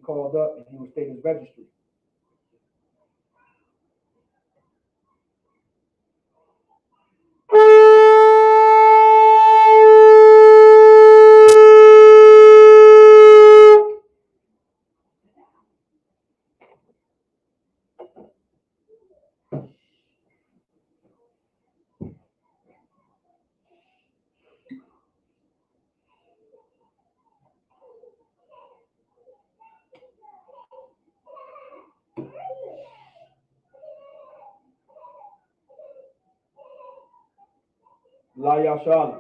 called up and he will state his registry. La Yashal.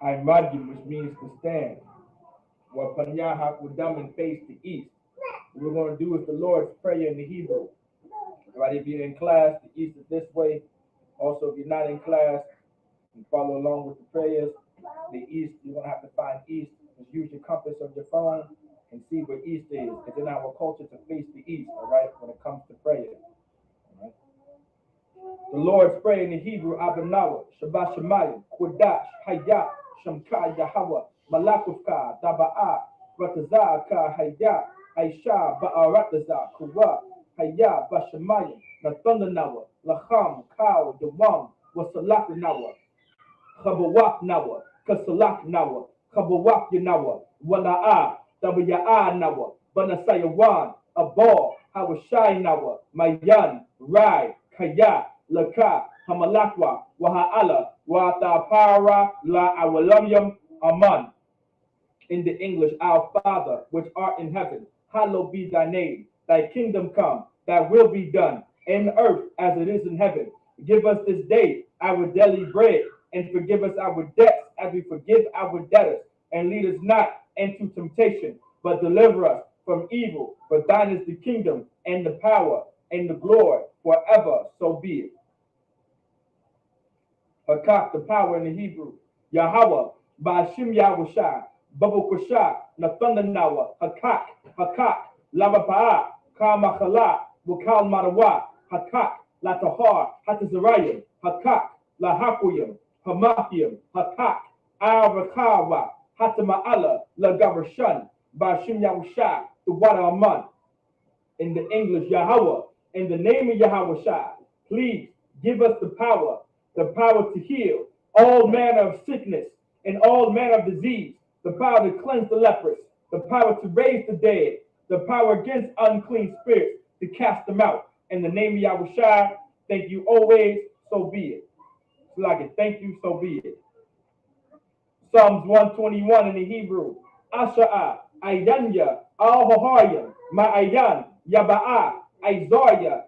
Aymadji, which means to stand. Well, Panyaha Kudam and face the east. What we're going to do is the Lord's Prayer in the Hebrew. Right? If you're in class, the east is this way. Also, if you're not in class, you follow along with the prayers. The east, you're going to have to find east. Just use your compass of your phone and see where east is. It's in our culture to face the east, all right, when it comes to prayer. All right? The Lord's Prayer in the Hebrew, Abanawa, Shabbat Shemayim, Kodash, Hayat, Shamka, Yahweh, Malakufka, Daba'a, Ratazah, Ka, Hayat, Aisha, Ba'arataza, Kuwa, Hayat, Bashamayim, Nathundanawa, Lacham, Kao, Dawam, Wasalak Nawa, Khabawak Nawa, Kasalak Nawa, Khabawak Yanawa, Wala'a, Dabaya'a Nawa, Banasayawan, Abal, Hawashai Nawa, Mayan, Rai, Kaya, Laka, Hamalakwa, Waha'ala, Watapara, La Awalamyam, Aman. In the English, our Father, which art in heaven, hallowed be thy name. Thy kingdom come, thy will be done, in earth as it is in heaven. Give us this day our daily bread, and forgive us our debts as we forgive our debtors. And lead us not into temptation, but deliver us from evil. For thine is the kingdom, and the power, and the glory, forever. So be it. Hakak, the power in the Hebrew. Yahweh, Ba'ashim Yahushai, Babukusha, Nathundanawa, Hakak, Hakak, Lavapa'a, Kamachala, Wukal Marawa, Hakak, Latahar, Hatazarayim, Hakak, Lahakuyim, Hamathim, Hakak, Arakawa, Hatama'ala, Lagarshan, Ba'ashim Yahushai, the water Aman. In the English, Yahweh, in the name of Yahweh Shai, please give us the power to heal all manner of sickness and all manner of disease, the power to cleanse the lepers, the power to raise the dead, the power against unclean spirits, to cast them out. In the name of Yahweh Shai, thank you always, so be it. Like it, thank you, so be it. Psalms 121 in the Hebrew. Asha'a, Ayanya, Al-Hohayim, Ma'ayan, Yaba'a, Isaiah,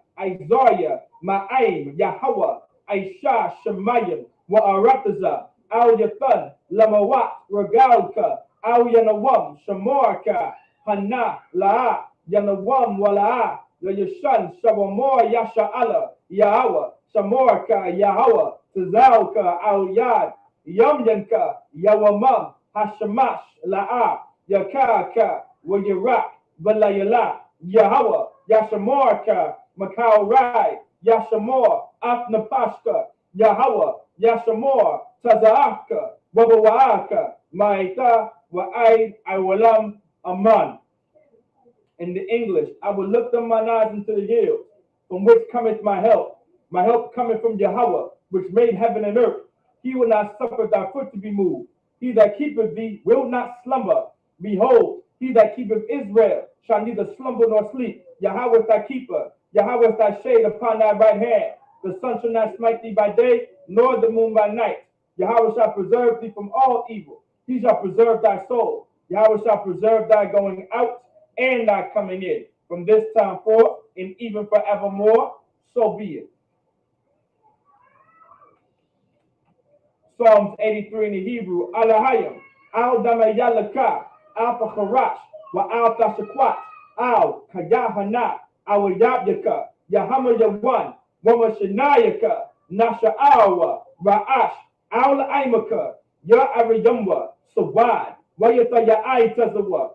Ma'aim, Yahweh, Aisha, Shemayim, Wa'arataza, Al-Yathan, Lamawat, Regalka, Al-Yanawam, Shamorka, Hana, La'a, Yanawam, Wala'a, Layashan, Shabamor, Yasha'ala, Yahweh, Shamorka, Yahweh, Tazalka, Al-Yad, Yamyanka, Yawamam, Hashamash, La'a, Yakaka, Wayirak, Balayala, Yahweh, Yashamarka, Makau Rai, Yashamor, Afnapashka, Yahweh, Yashamor, Tazaaka, Wabawaaka, Maita, Wa'aid, Iwalam, Aman. In the English, I will lift up mine eyes into the hills, from which cometh my help. My help cometh from Yahweh, which made heaven and earth. He will not suffer thy foot to be moved. He that keepeth thee will not slumber. Behold, he that keepeth Israel shall neither slumber nor sleep. Yahweh is thy keeper. Yahweh is thy shade upon thy right hand. The sun shall not smite thee by day, nor the moon by night. Yahweh shall preserve thee from all evil. He shall preserve thy soul. Yahweh shall preserve thy going out and thy coming in, from this time forth and even forevermore. So be it. Psalms 83 in the Hebrew. Alahayim, Al-Damayalaka, Al-Fakharash, Wa Al-Tashakwat, Al-Kayahana, Awayabyaka, Yahama Yawan, Wama Shanayaka, Nasha'awa, Ra'ash, Aula Aimaka, Ya Ariyumwa, Sawad, Wayata Ya Aitazawa,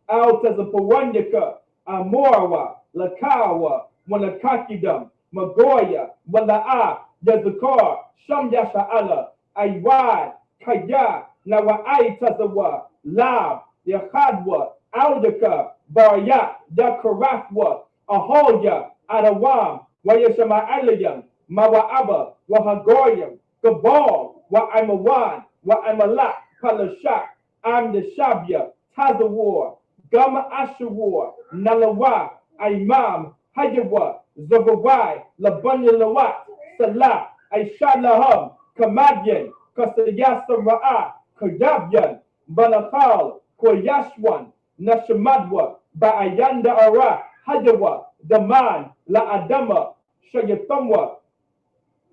Al Tazapawanyaka, Amorawa, Lakawa, Wanakakidam, Magoya, Wala'a, Yazakar, Sham Yasha'ala, Aywad, Kaya, Nawa'ai Tazawa, Lab, Yahadwa, Aldaka, Barya, Yakarafwa, Ahoya, Adawam, Wayashama Alayam, Mawa'aba, Wahagoyam, Gabal, Wa'amawan, Wa'amala, Palashak, Am Yashabya, Tazawar, Gama Ashawar, Nalawa, Imam, Hayawa, Zavawai, Labanya Lawat, Salah, Aishalaham, Kamadyan, Kasayasa Ra'a, Kayabyan, Banakal, Koyashwan, Nashamadwa, Ba'ayanda Ara, Hayawa, Daman, La Adama, Shayatamwa,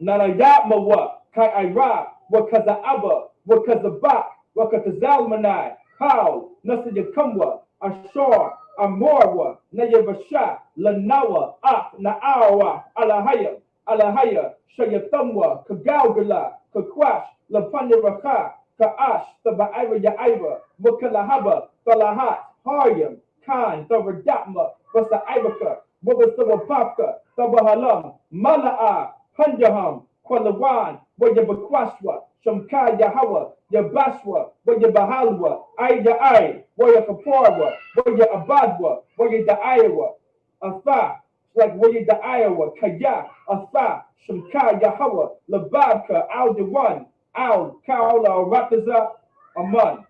Narayatmawa, Kai Ira, Wakazaaba, Wakazabak, Wakatazalmanai, How, Nasayakamwa, Ashar, Amorwa, Nayabasha, Lanawa, Ak, Naawa, Alahaya, Shayatamwa, Kagalgala, Kakwash, Lapaniraka, Kaash, Tabaira Yaira, Wakalahaba, Talahat, Haryam, Khan, Tavadatma, Vasa Ibaka, Wabasawapaka, Tabahalam, Mala'a, Panjaham, Kwalawan, Wayabakwashwa, Shamka Yahawa, Yabashwa, Wayabahalwa, Aya Ai, Wayakaporwa, Wayabadwa, Wayadaiwa, Afa, like Wayadaiwa, Kaya, Afa, Shamka Yahawa, Lababka, Al Dewan, Al, Kaula, Rataza, Aman.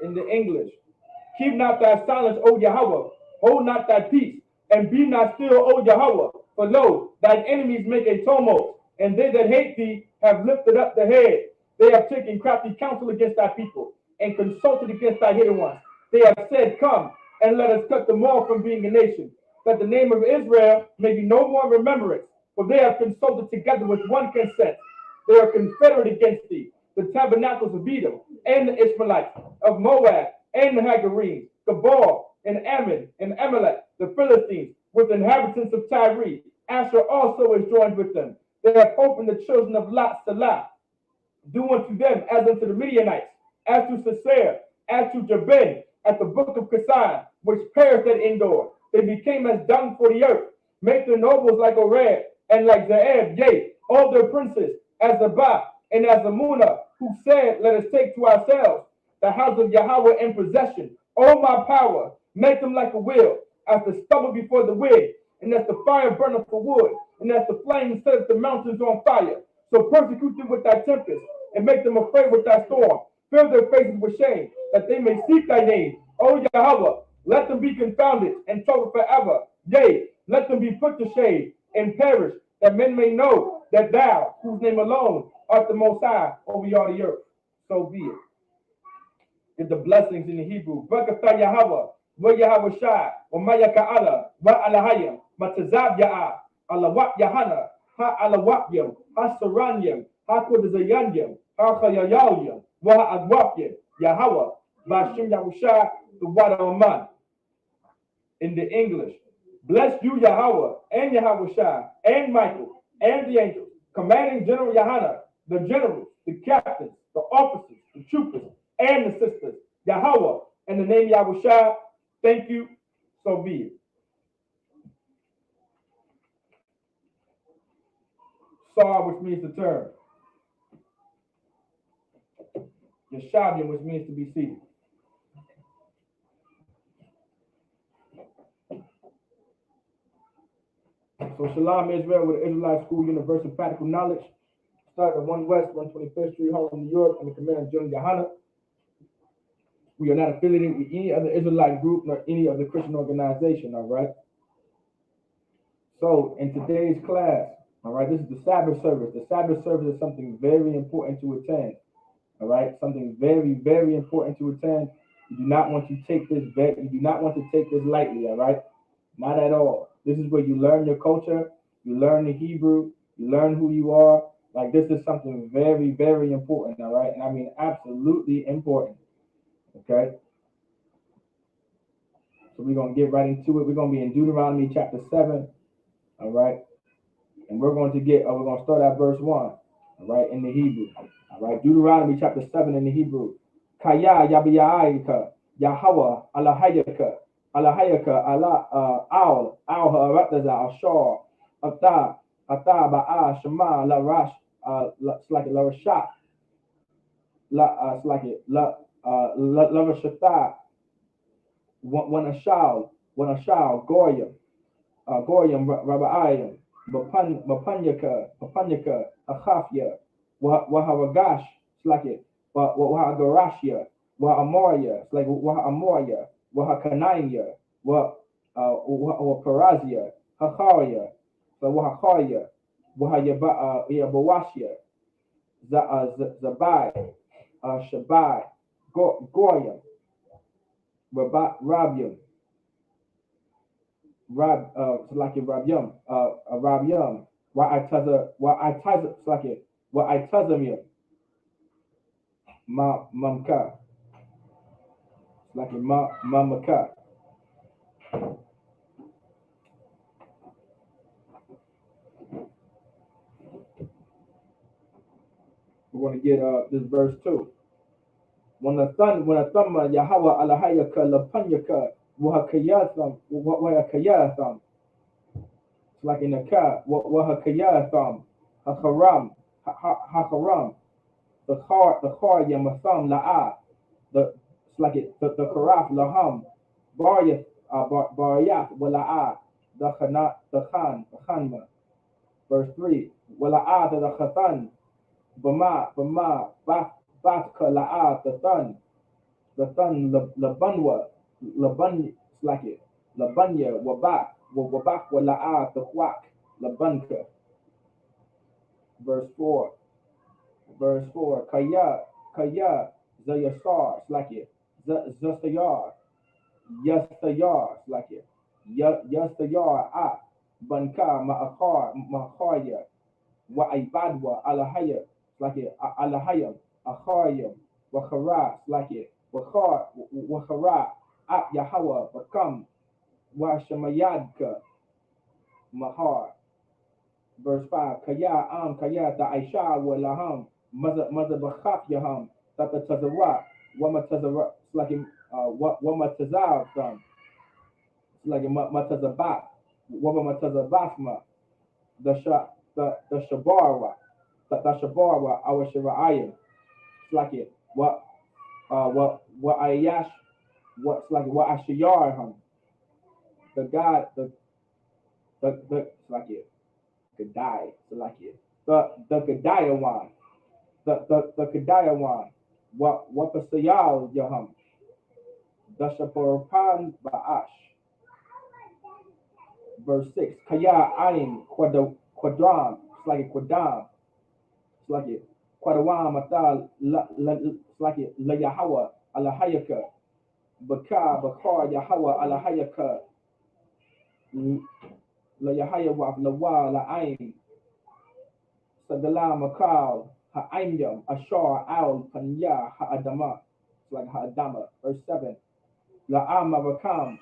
In the English, keep not thy silence, O Yahweh, hold not thy peace, and be not still, O Yahweh. For lo, thine enemies make a tumult, and they that hate thee have lifted up the head. They have taken crafty counsel against thy people, and consulted against thy hidden ones. They have said, Come, and let us cut them off from being a nation, that the name of Israel may be no more remembrance. For they have consulted together with one consent. They are confederate against thee, the tabernacles of Edom, and the Ishmaelites, of Moab, and the Hagarenes, Gabal, and Ammon, and Amalek, the Philistines, with the inhabitants of Tyre. Asher also is joined with them. They have opened the children of Lot Salah. Do unto them as unto the Midianites, as to Sisera, as to Jabin, at the book of Kasai, which perished at Endor. They became as dung for the earth. Make their nobles like Oreb, and like Zeeb, yea, all their princes, as Zabah, and as Amunah, who said, Let us take to ourselves the house of Yahweh in possession. O my power, make them like a wheel, as the stubble before the wind, and as the fire burneth for wood, and as the flame setteth the mountains on fire. So persecute them with thy tempest, and make them afraid with thy storm. Fill their faces with shame, that they may seek thy name. O Yahweh, let them be confounded and troubled forever. Yea, let them be put to shame and perish, that men may know that thou, whose name alone, art the Most High over all the earth. So be it. Get the blessings in the Hebrew. Barakatah Yahweh, wa Yahweh Shai, wa Maya Ka'ala, wa Alahayim, Matazab Ya'a, Alawat Yahana, Ha Alawatyam, Ha Saranyam, Ha Kodazayanyam, Ha Chayayalyam, wa Ha Agwapyam, Yahweh, Bashim Yahushai, the Wada Aman. In the English, bless you, Yahweh, and Yahweh Shai, and Michael, and the angels, commanding General Yahana, the generals, the captains, the officers, the troopers, and the sisters, Yahweh, in the name Yahweh Shai, thank you, so be it. Sar, which means to turn. Yeshavian, which means to be seated. So Shalom Israel with the Israelite School Universal Practical Knowledge. Start at 1 West, 125th Street, Harlem, New York, and the Commander General Yahana. We are not affiliated with any other Israelite group nor any other Christian organization, all right? So in today's class, all right, this is the Sabbath service. The Sabbath service is something very important to attend, all right? Something very, very important to attend. You do not want to take this lightly, all right? Not at all. This is where you learn your culture, you learn the Hebrew, you learn who you are. Like, this is something very, very important, all right? And I mean absolutely important, okay? So we're going to get right into it. We're going to be in Deuteronomy chapter 7. All right. And we're going to start at verse 1. All right. In the Hebrew. All right. Deuteronomy chapter 7 in the Hebrew. Kaya Yabiyayika Yahweh Alahayaka Allah Al Ha'arataza Ashar Ata Ba'a Shema La Rash like La Rashat like it La Rashata when a shal Goyim Rabbiayim Mapanyaka Achafya Waharagash like it Wahagarashya Wahamoria like Wahamoria Wahakananya Waharazia Hacharia Wahacharia Wahabawashya Zabai Shabai Goyim Rabium Rabium Rabium Wa'itazamia Mamka Mamaka. We're going to get this verse 2. When a thumma Yahweh Alahayaka Lapanyaka Wahakayatham it's like in the ka Wahakayatham Hacharam the Khar Yamatham La'a the it's like it the Karaf Laham Baryath Wala'a the Khanma. Verse 3 Wala'a the Khatan Bama Batka La'a the thun Labanwa Laban like it Labanya Wabak Wala'a the Wak Labanka. Verse 4 Kaya Zayasar like it Zastayar like it Yastayar Banka Ma'akharya Wa'ibadwa Alahaya like it Alahayam Acharya Wakhara like it Wakhara Yahweh Bakam Washamayadka Mahar. Verse 5 Kaya Ta'isha Walaham Mazabachaf Yaham Tata Tazara Wama Tazara like Wama Tazar like Matazabat Wama Matazabasma the Shabara our Shirayim like it what Ayash what's like what Ashiyar the God the like it Kedai like it the Kedaya one the Kedaya one what Pasayal Yaham the Shaporapan Ba'ash. Verse 6 Kaya Ain Quadram it's like it Quadam it's like it Quadawam Atal like it La Yahweh Alahayaka Bakar Yahweh Alahayaka La Yahya wa Lawa La Ain Sadala Makal Ha'aimyam Ashar Al Panya Ha'adama it's like Ha'adama. Verse 7 La'ama Bakam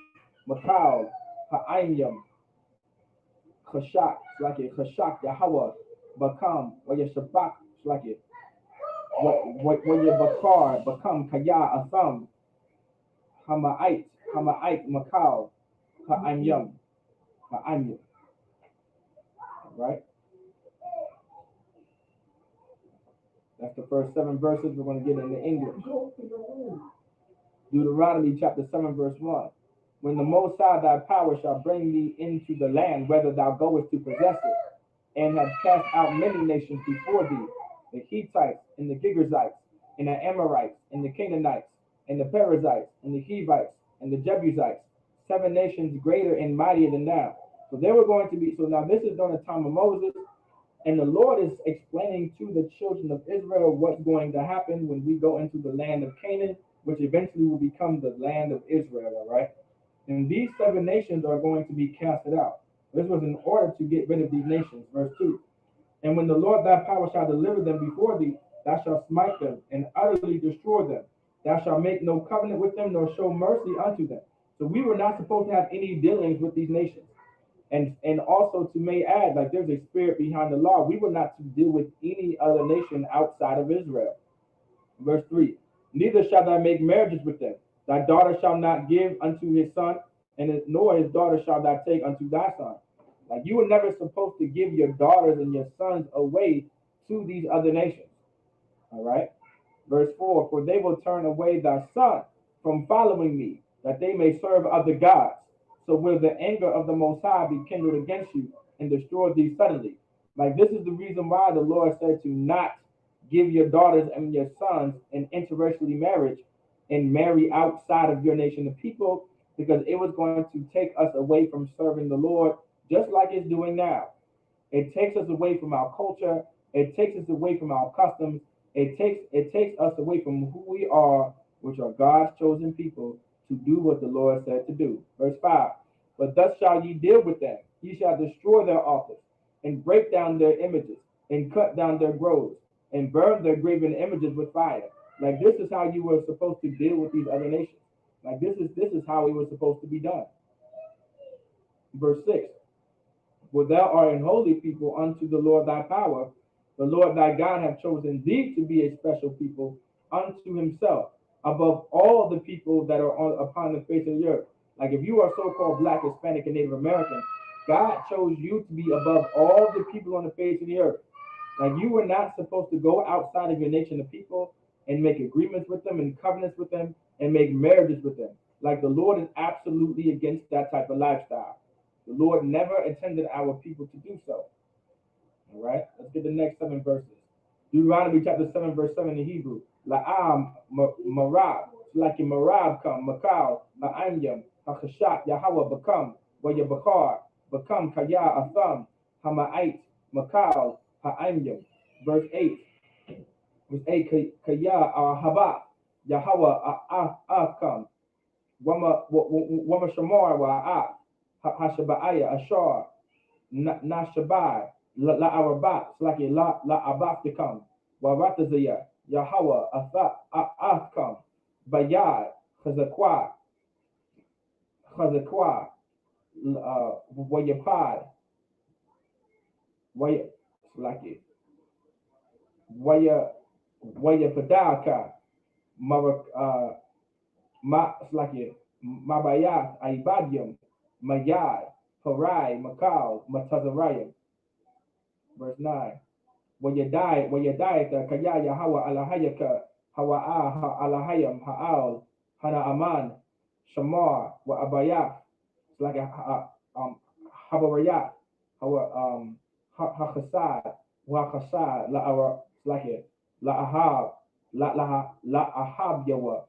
Makal Ha'aimyam Khashak it's like it Khashak Yahweh Bakam Wayashabak it's like it Wayabakar Bakam Kaya Atham Hama'ait Makal Ha'aimyam right? That's the first 7 verses. We're going to get into English. Deuteronomy chapter 7 verse 1. When the Most High thy power shall bring thee into the land, whether thou goest to possess it, and have cast out many nations before thee, the Hittites, and the Girgazites, and the Amorites, and the Canaanites, and the Perizzites, and the Hivites, and the Jebusites, 7 nations greater and mightier than thou. So they were going to be, so now this is during the time of Moses, and the Lord is explaining to the children of Israel what's going to happen when we go into the land of Canaan, which eventually will become the land of Israel, all right? And these 7 nations are going to be casted out. This was in order to get rid of these nations. Verse 2. And when the Lord thy power shall deliver them before thee, thou shalt smite them and utterly destroy them. Thou shalt make no covenant with them, nor show mercy unto them. So we were not supposed to have any dealings with these nations. And also to may add, like there's a spirit behind the law. We were not to deal with any other nation outside of Israel. Verse 3. Neither shall thou make marriages with them. Thy daughter shall not give unto his son, nor his daughter shall thou take unto thy son. Like you were never supposed to give your daughters and your sons away to these other nations. All right. Verse 4. For they will turn away thy son from following me, that they may serve other gods. So will the anger of the Most High be kindled against you and destroy thee suddenly. Like this is the reason why the Lord said to not give your daughters and your sons in interracially marriage and marry outside of your nation of people, because it was going to take us away from serving the Lord, just like it's doing now. It takes us away from our culture. It takes us away from our customs. It takes us away from who we are, which are God's chosen people, to do what the Lord said to do. Verse 5. But thus shall ye deal with them. Ye shall destroy their altars, and break down their images, and cut down their groves, and burn their graven images with fire. Like this is how you were supposed to deal with these other nations. Like this is how it was supposed to be done. Verse 6. For thou art an holy people unto the Lord thy power. The Lord thy God hath chosen thee to be a special people unto himself, above all the people that are upon the face of the earth. Like if you are so-called Black, Hispanic, and Native American, God chose you to be above all the people on the face of the earth. Like you were not supposed to go outside of your nation of people and make agreements with them and covenants with them and make marriages with them. Like the Lord is absolutely against that type of lifestyle. The Lord never intended our people to do so. All right, let's get the next 7 verses. Deuteronomy chapter 7, verse 7 in Hebrew. La'am marab, like in marab come, makal, ha'anyam, ha'chashat, Yahweh become, wayabakar, become kaya atham, hama'ait, makal, ha'anyam. Verse 8. Verse 8, kaya haba, Yahweh come, wama shamar wa'at, hashaba'aya, ashar, nashabai, la arabat, like la abat to come, waratazaya, Yahweh come, bayad, chazakwa, wayapad, like it, wayapadaka, like it, mabayat, aibadium, mayad, parai, makal, matazarayim. Verse 9. When you die, kaya Yahweh alahayaka, hawa'a alahayam ha'al, hana aman, shamar, wa abayat. It's like a habarayat, hachasad, wa chasad, it's like it, la ahab, la ahab yawa,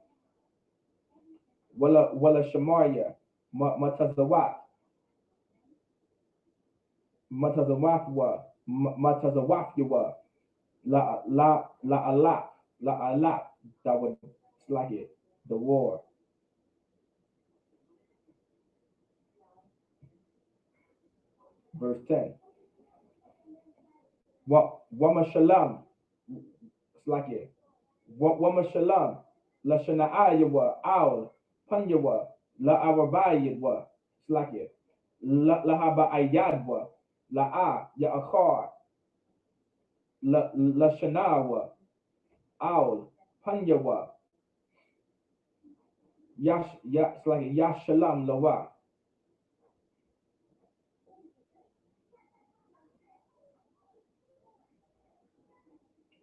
wala shamarya, matazawat wa, matazawat yawa, la alak, that would, it's like it, the war. Verse 10. Wama shalom, it's like it. Wama shalom, la shana'ayawa, al, panyawa, la arabayadwa, it's like it. La haba ayadwa, la ya'akhar, la shanawa, al, panyawa, it's like it, yashalam lawa.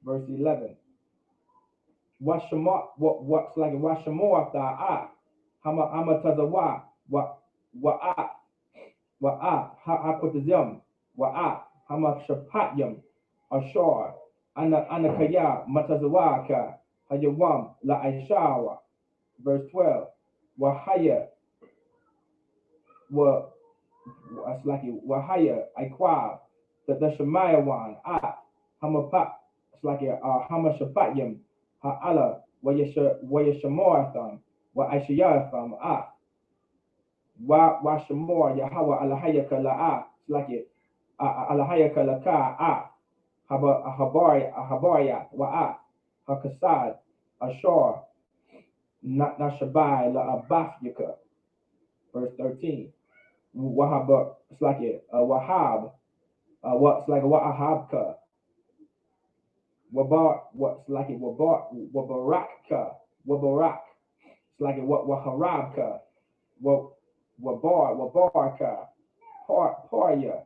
Verse 11. What's like washamor ta'at, hama tazawa, wa'at, ha'akotazim, wa'at, hama shapatyam, ashar, anakaya, matazawaka, hayawam, la aishawa. Verse 12. Wahaya, it's like wahaya, ikwab, the shemayawan, hamapat, it's like hama shapatyam, ha'ala, wayashamoratham, wa aishayatham, wa shamor, Yahweh alahayaka la'a, it's like it, alahayaka laka, habarya, wa'at, hakasad, ashar, nashabai, la abafyaka. Verse 13. Wahab, it's like a Wahab, what's like a Wahabka, Wabar, what's like a Wabarakka, Wabarak, it's like a Waharabka, Wabarka, Parya,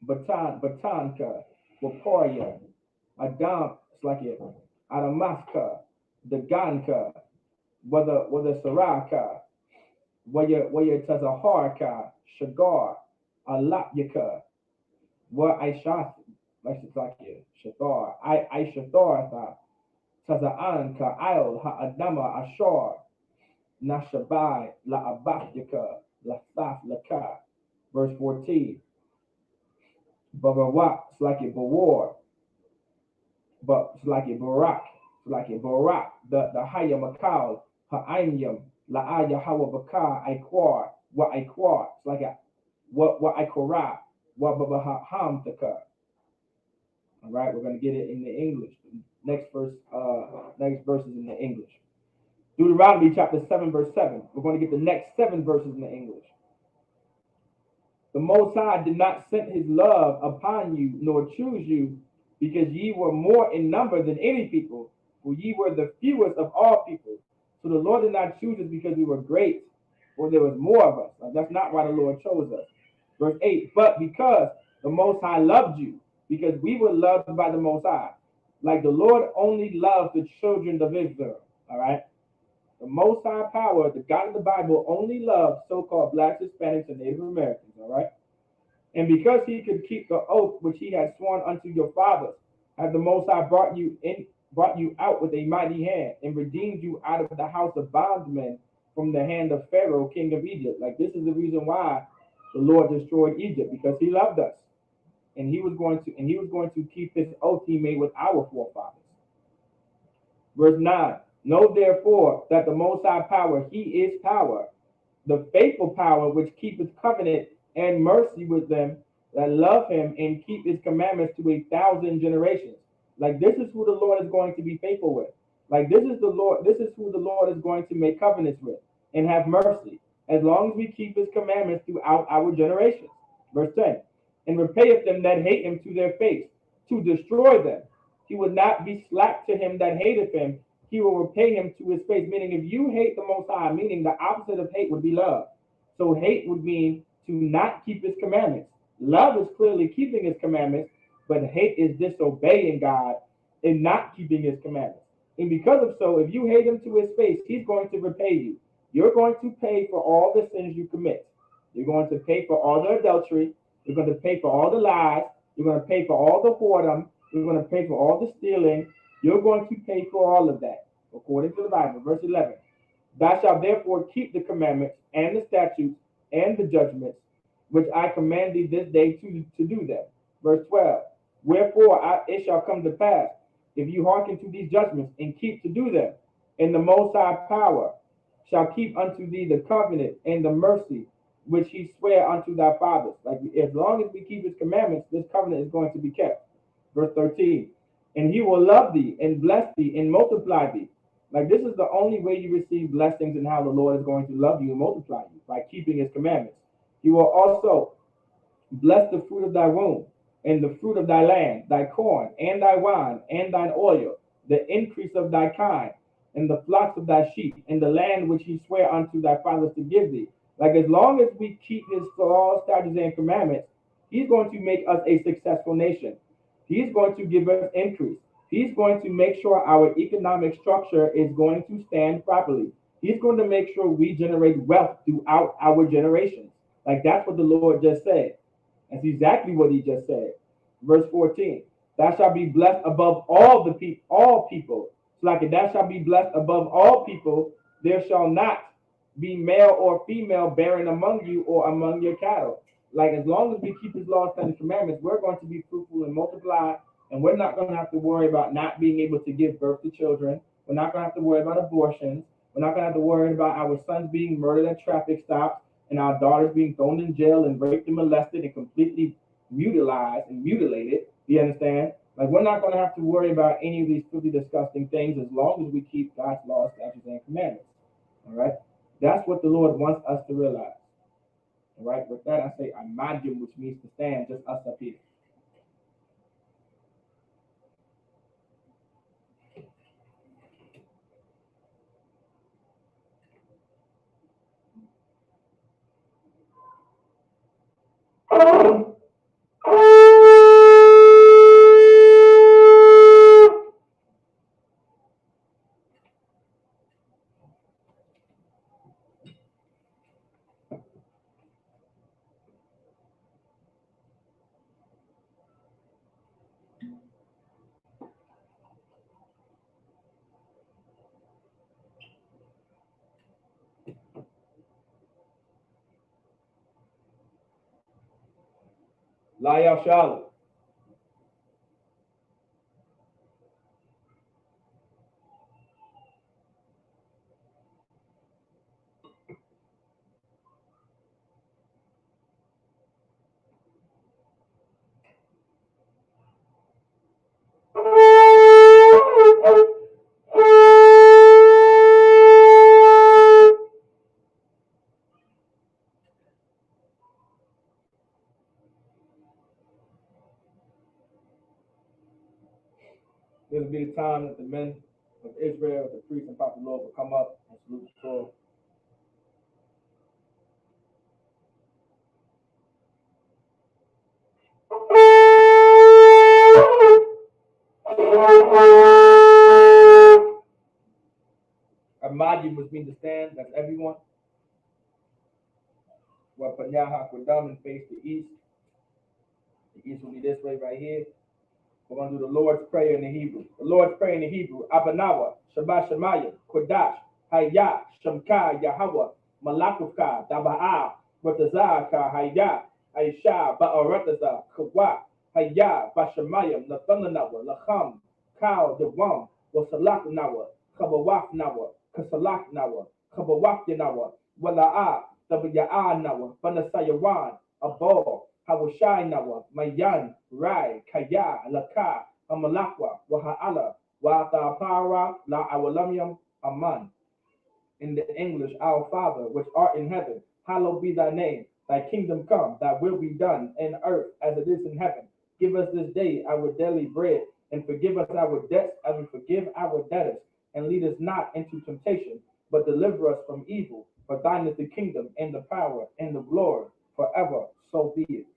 Batanka, Waparya, Adam, it's like it, Adamaska, Daganka, whether Saraka, whether Tazaharka, Shagar, Alatyaka, what Aishat, like it's like it, Shathar, Aishathartha, Tazaanka, Isle, Ha'adama, Ashar, Nashabai, La Abatyaka, La Thaf Laka, verse 14. Barawak, it's like a Bawar, but it's like a Barak, it's like a Barak, the Haya Makal, Ha'ayim, La'aya Hawa Baka, Aikwar, Wa Aikwar, it's like a Wa Aikora, Wa Babahamtaka. All right, we're going to get it in the English. Next verse is in the English. Deuteronomy chapter 7, verse 7. We're going to get the next 7 verses in the English. The Most High did not send his love upon you, nor choose you, because ye were more in number than any people, for ye were the fewest of all people. So the Lord did not choose us because we were great, or there was more of us. Like, that's not why the Lord chose us. Verse 8, but because the Most High loved you, because we were loved by the Most High. Like the Lord only loves the children of Israel. All right? The Most High power, the God of the Bible, only loves so-called blacks, Hispanics, and Native Americans. All right? And because he could keep the oath which he had sworn unto your fathers, as the Most High brought you out with a mighty hand, and redeemed you out of the house of bondmen from the hand of Pharaoh, king of Egypt. Like, this is the reason why the Lord destroyed Egypt, because he loved us. And he was going to keep his oath he made with our forefathers. Verse 9. Know therefore that the Most High power, he is power, the faithful power which keepeth covenant and mercy with them that love him and keep his commandments to 1,000 generations. Like, this is who the Lord is going to be faithful with. Like, this is who the Lord is going to make covenants with and have mercy, as long as we keep his commandments throughout our generations. Verse 10. And repayeth them that hate him to their face, to destroy them. He would not be slack to him that hateth him, he will repay him to his face. Meaning, if you hate the Most High, meaning the opposite of hate would be love. So hate would mean to not keep his commandments. Love is clearly keeping his commandments, but hate is disobeying God and not keeping his commandments. And because of so, if you hate him to his face, he's going to repay you. You're going to pay for all the sins you commit. You're going to pay for all the adultery. You're going to pay for all the lies. You're going to pay for all the whoredom. You're going to pay for all the stealing. You're going to pay for all of that, according to the Bible. Verse 11. Thou shalt therefore keep the commandments and the statutes and the judgments, which I command thee this day to do them. Verse 12. Wherefore it shall come to pass, if you hearken to these judgments and keep to do them, and the Most High power shall keep unto thee the covenant and the mercy which he sware unto thy fathers. Like, as long as we keep his commandments, this covenant is going to be kept. Verse 13. And he will love thee and bless thee and multiply thee. Like, this is the only way you receive blessings and how the Lord is going to love you and multiply you, by keeping his commandments. He will also bless the fruit of thy womb and the fruit of thy land, thy corn and thy wine and thine oil, the increase of thy kind, and the flocks of thy sheep, and the land which he sware unto thy fathers to give thee. Like, as long as we keep his laws, statutes, and commandments, he's going to make us a successful nation. He's going to give us increase. He's going to make sure our economic structure is going to stand properly. He's going to make sure we generate wealth throughout our generations. Like, that's what the Lord just said. That's exactly what he just said. Verse 14. Thou shalt be blessed above all people. So, like, thou shalt be blessed above all people. There shall not be male or female barren among you or among your cattle. Like, as long as we keep his laws and commandments, we're going to be fruitful and multiply, and we're not going to have to worry about not being able to give birth to children. We're not going to have to worry about abortions. We're not going to have to worry about our sons being murdered at traffic stops and our daughters being thrown in jail and raped and molested and completely mutilated. You understand? Like, we're not going to have to worry about any of these filthy, disgusting things as long as we keep God's laws, statutes, and commandments. All right? That's what the Lord wants us to realize. All right, with that I say Amadim, which means to stand, just us up here. La'el Shalom. This will be the time that the men of Israel, the priests and prophets of the Lord, will come up and salute the Torah. Amadim, which means to stand, that's everyone. Wapanyah Hakwadam and face the east. The east will be this way right here. We're going to do the Lord's Prayer in the Hebrew. The Lord's Prayer in the Hebrew. Abanawa, Shabbat Shemayim, Kodash, Hayah, Shamka, Yahweh, Malakufka, Daba'a, Watazaka, Hayah, Aisha, Ba'arataza, Kawa, Hayah, Bashamayim, Nathananawa, Lacham, Kal, Dawam, Wasalak Nawa, Kabawaf Nawa, Kasalak Nawa, Kabawaf Yanawa, Wala'a, Dabaya'a Nawa, Banasayawan, Abor, Hawashai Nawa, Mayan, Rai, Kaya, Laka, Amalakwa, Waha'ala, Watapara, La Awalamium, Aman. In the English, our Father, which art in heaven, hallowed be thy name. Thy kingdom come, thy will be done in earth as it is in heaven. Give us this day our daily bread, and forgive us our debts as we forgive our debtors. And lead us not into temptation, but deliver us from evil. For thine is the kingdom, and the power, and the glory, forever. So be it.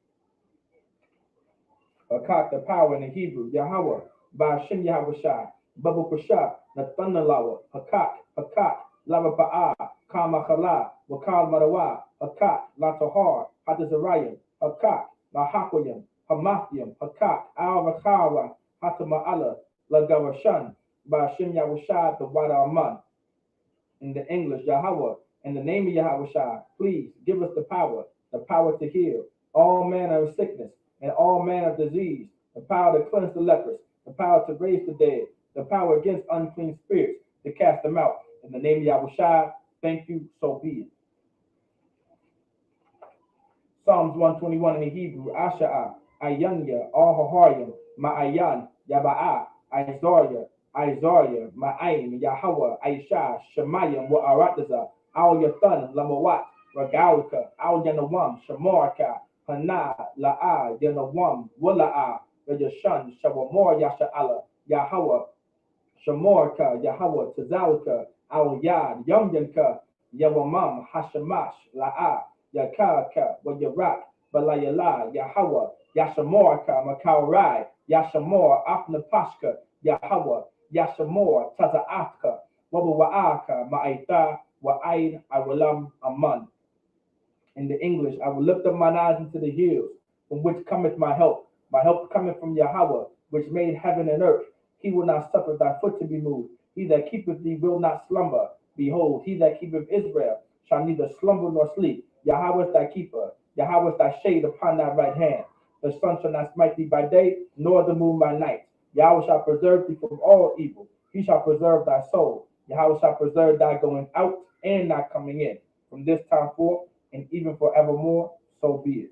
Akak, the power in the Hebrew, Yahweh, Ba'ashem Yahushai, Babu Kusha, Nathanalawa, Hakak, Lava Ba'a, Kamachala, Wakal Marawa, Hakak, Latahar, Hadazarayim, Hakak, Lahakoyim, Hamathium, Hakak, Al Rakawa, Hatama'ala, Lagavashan, Ba'ashem Yahushai, the Wada Aman. In the English, Yahweh, in the name of Yahushai, please give us the power to heal all manner of sickness and all manner of disease, the power to cleanse the lepers, the power to raise the dead, the power against unclean spirits, to cast them out. In the name of Yahushua, thank you, so be it. Psalms 121 in the Hebrew, Asha'a, Ayanya, Al-Haharyam, Ma'ayan, Yaba'a, Isaiah, Ma'aim, Yahweh, Aisha, Shemayim, Wa'arataza, Al-Yathan, Lamawat, Ragalka, Al-Yanawam, Shamoraka, Hana, La'a, Yanawam, Wala'a, Rajashan, Shawamor, Yasha'ala, Yahweh, Shamorka, Yahweh, Tazalka, Al-Yad, Yamyanka, Yawamam, Hashamash, La'a, Yakaka, Wayarak, Balayala, Yahweh, Yashamorka, Makaurai, Yashamor, Afnapashka, Yahweh, Yashamor, Taza'atka, Wabawa'aka, Ma'aita, Wa'aid, Awalam, Aman. In the English, I will lift up mine eyes into the hills, from which cometh my help. My help cometh from Yahweh, which made heaven and earth. He will not suffer thy foot to be moved. He that keepeth thee will not slumber. Behold, he that keepeth Israel shall neither slumber nor sleep. Yahweh is thy keeper. Yahweh is thy shade upon thy right hand. The sun shall not smite thee by day, nor the moon by night. Yahweh shall preserve thee from all evil. He shall preserve thy soul. Yahweh shall preserve thy going out and thy coming in, from this time forth and even forevermore, so be it.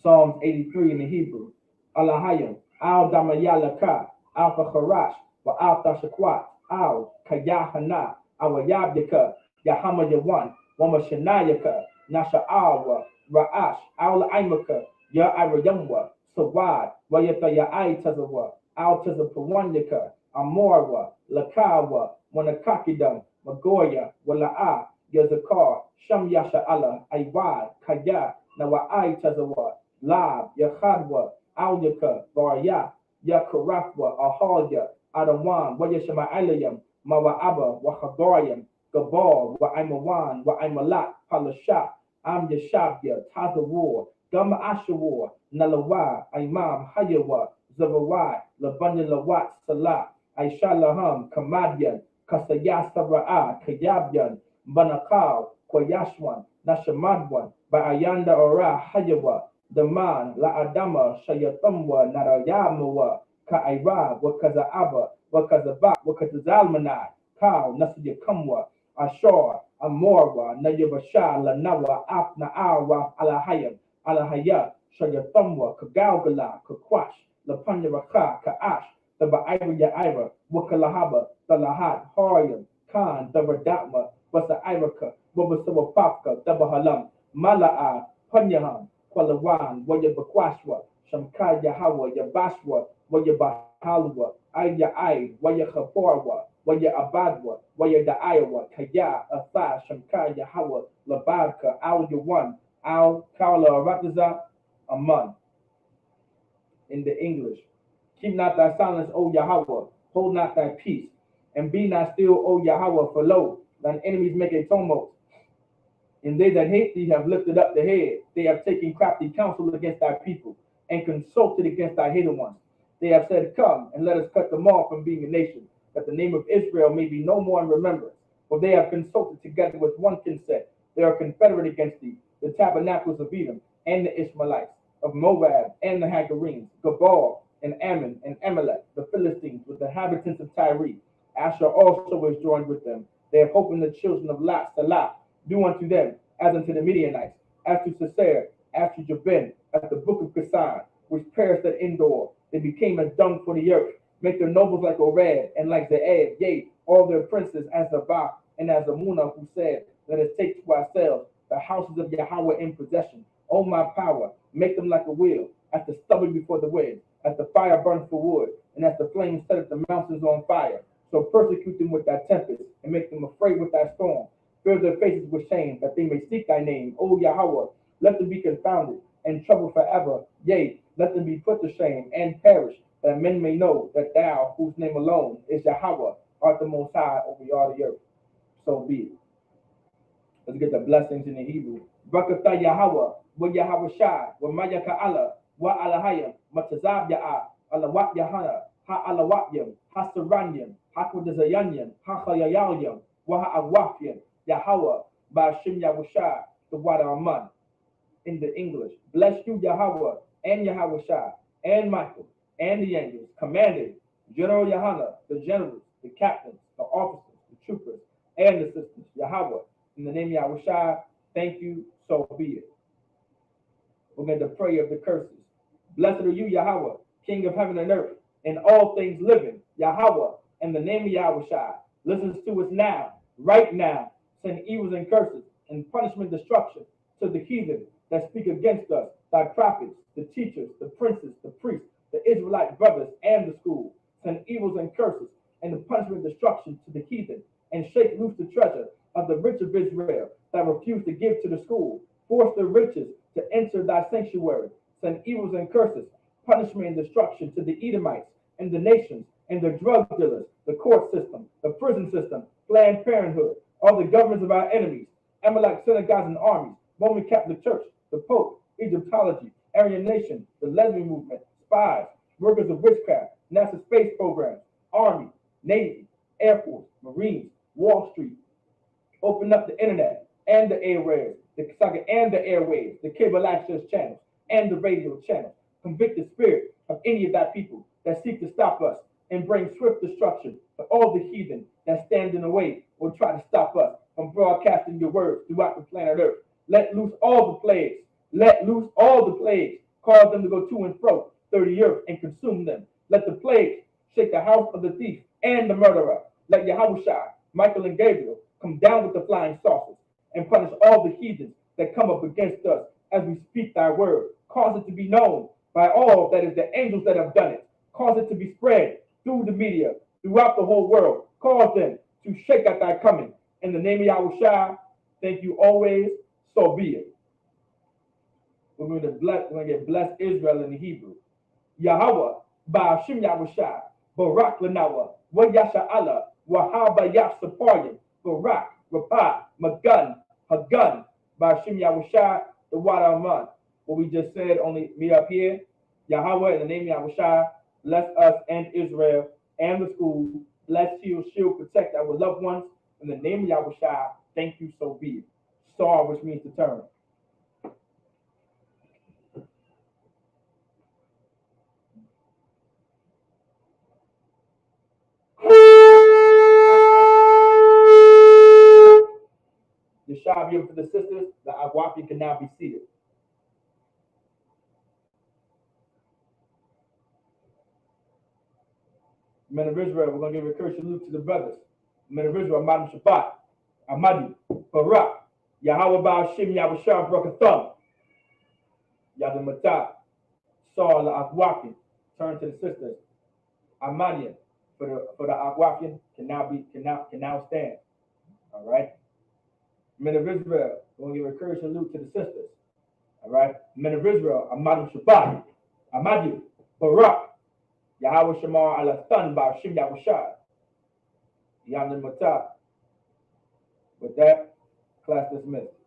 Psalms 83 in the Hebrew. Alahayim, Al Damayalaka, Al Facharash, Wa Al Tashakwat, Al Kayahana, Awayabdika, Yahama Yawan, Wama Shanayaka, Nasha'awa, Ra'ash, Al Imaka, Ya Irayamwa, Sawad, Wayata Ya Tazawa, Al Tazapawanyaka, Amorwa, Lakawa, Wanakakidam, Magoya, Wala'a, Yazakar, Sham Yasha Allah, Aiwad, Kaya, Nawa Tazawa, Lab, Yakhadwa, Alyaka, Barya, Yakarafwa, Ahalya, Adawan, Wayashama Alayam, Mawa'aba, Wahadoriam, Gabal, Wa'imawan, Wa'imalak, Palashat, Am Yashabya, Tazawar, Gama Ashawar, Nalawa, Imam, Hayawa, Zawawai, Labanya Lawat, Salah, Aishalaham, Kamadyan, Kasaya Sabra'a, Kayabyan, Banakal, Koyashwan, Nashamadwan, Ba'ayanda Ora, Hayawa, Daman, La Adama, Shayatamwa, Narayamawa, Ka'ira, Wakaza'aba, Wakazaba, Wakazalmanai, Kal, Nasiyakamwa, Ashor, Amorwa, Nayabasha, Lanawa, Afna Awa, Alahayam, Alahaya, Shayatamwa, Kagalgala, Kakwash, Lapanyaraka, Kaash, the Ba'ira Yaira, Wakalahaba, the Lahat, Horium, Khan, the Radatma, Wasa Iraka, Wabasawa Papka, the Bahalam, Mala'a, Panyaham, Kwalawan, Wayabakwashwa, Shamka Yahawa, Yabashwa, Wayabahalwa, Aya Ai, Wayahaporwa, Waya Abadwa, Waya da Iowa, Kaya, Asa, Shamka Yahawa, Labadka, Al Yawan, Al Kala Rataza, Aman. In the English, keep not thy silence, O Yahweh, hold not thy peace, and be not still, O Yahweh, for lo, thine enemies make a tumult, and they that hate thee have lifted up the head. They have taken crafty counsel against thy people, and consulted against thy hated ones. They have said, come, and let us cut them off from being a nation, that the name of Israel may be no more in remembrance. For they have consulted together with one consent. They are confederate against thee, the tabernacles of Edom, and the Ishmaelites, of Moab, and the Hagarenes, Gabal, and Ammon, and Amalek, the Philistines, with the inhabitants of Tyre. Asher also is joined with them. They have hope in the children of Lot, Salah, do unto them as unto the Midianites, as to Sisera, as to Jabin, as the book of Kasan, which perished at Endor. They became as dung for the earth. Make their nobles like Orad, and like Ze'ed, yea, all their princes as Zabah, and as Amunah, who said, let us take to ourselves the houses of Yahweh in possession. O my power, make them like a wheel, as the stubble before the wind, as the fire burns for wood, and as the flames set the mountains on fire. So persecute them with thy tempest, and make them afraid with thy storm. Fill their faces with shame, that they may seek thy name. O Yahweh, let them be confounded and troubled forever. Yea, let them be put to shame and perish, that men may know that thou, whose name alone is Yahweh, art the most high over all the earth. So be it. Let's get the blessings in the Hebrew. Barakatah Yahweh, wa Yahweh Shai, wa Mayaka Allah, wa Alahayim, Matazab Ya'a, Alawat Yahana, Ha Alawatyam, Ha Saranyam, Ha Kodazayanyam, Ha Chayayalyam, wa Ha'awafyam, Yahweh, Ba'ashim Yahushai, the water Aman. In the English, bless you, Yahweh, and Yahweh Shai, and Michael, and the angels, commanded, General Yahana, the generals, the captains, the officers, the troopers, and the assistants, Yahweh. In the name of Yahweh Shai, thank you, so be it. We're going to pray of the curses. Blessed are you, Yahweh, King of heaven and earth, and all things living, Yahweh, in the name of Yahweh Shai. Listen to us now, right now. Send evils and curses, and punishment, destruction to the heathen that speak against us, thy prophets, the teachers, the princes, the priests, the Israelite brothers, and the school. Send evils and curses, and the punishment, destruction to the heathen, and shake loose the treasure of the rich of Israel that refuse to give to the school. Force the riches to enter thy sanctuary. Send evils and curses, punishment and destruction to the Edomites and the nations and the drug dealers, the court system, the prison system, Planned Parenthood, all the governments of our enemies, Amalek synagogues and armies, Roman Catholic Church, the Pope, Egyptology, Aryan Nation, the lesbian movement, spies, workers of witchcraft, NASA space programs, Army, Navy, Air Force, Marines, Wall Street. Open up the internet and the airwaves, the cable access channels, and the radio channels. Convict the spirit of any of that people that seek to stop us and bring swift destruction to all the heathen that stand in the way or try to stop us from broadcasting your words throughout the planet Earth. Let loose all the plagues. Let loose all the plagues. Cause them to go to and fro through the earth and consume them. Let the plagues shake the house of the thief and the murderer. Let Yahushua, Michael, and Gabriel come down with the flying saucers and punish all the heathens that come up against us as we speak thy word. Cause it to be known by all that is the angels that have done it. Cause it to be spread through the media, throughout the whole world. Cause them to shake at thy coming. In the name of Yahushua, thank you always, so be it. We're going to get blessed Israel in the Hebrew. Yahweh, Ba'ashim Yahushua, Barak Lanawa, Wa Yasha Allah, Wahaba Yasapayim, Barak, Rapah, Magun, Hagun, Ba'ashim Yahushua, the water Aman. What we just said, only me up here. Yahweh, in the name of Yahushua, bless us and Israel and the school. Bless, heal, shield, protect our loved ones. In the name of Yahushua, thank you, so be it. Star, which means to turn. The Shabbat for the sisters, the Agwafi can now be seated. Men of Israel, we're going to give a curse salute to the brothers. Men of Israel, Madam Shabbat, Amadi, Barak, Yahweh Ba'ashim, Yahushua, Brakatham, Yadam Matah, Saul, the Agwafi, turn to the sisters. Amadian, for the Agwafian, can now stand. All right. Men of Israel, we're going to give a curse salute to the sisters. All right. Men of Israel, Madam Shabbat, Amadi, Barak, Yahweh Shamar ala Thun Ba'ashim Yahushua, Yadam Matah. With that, class dismissed.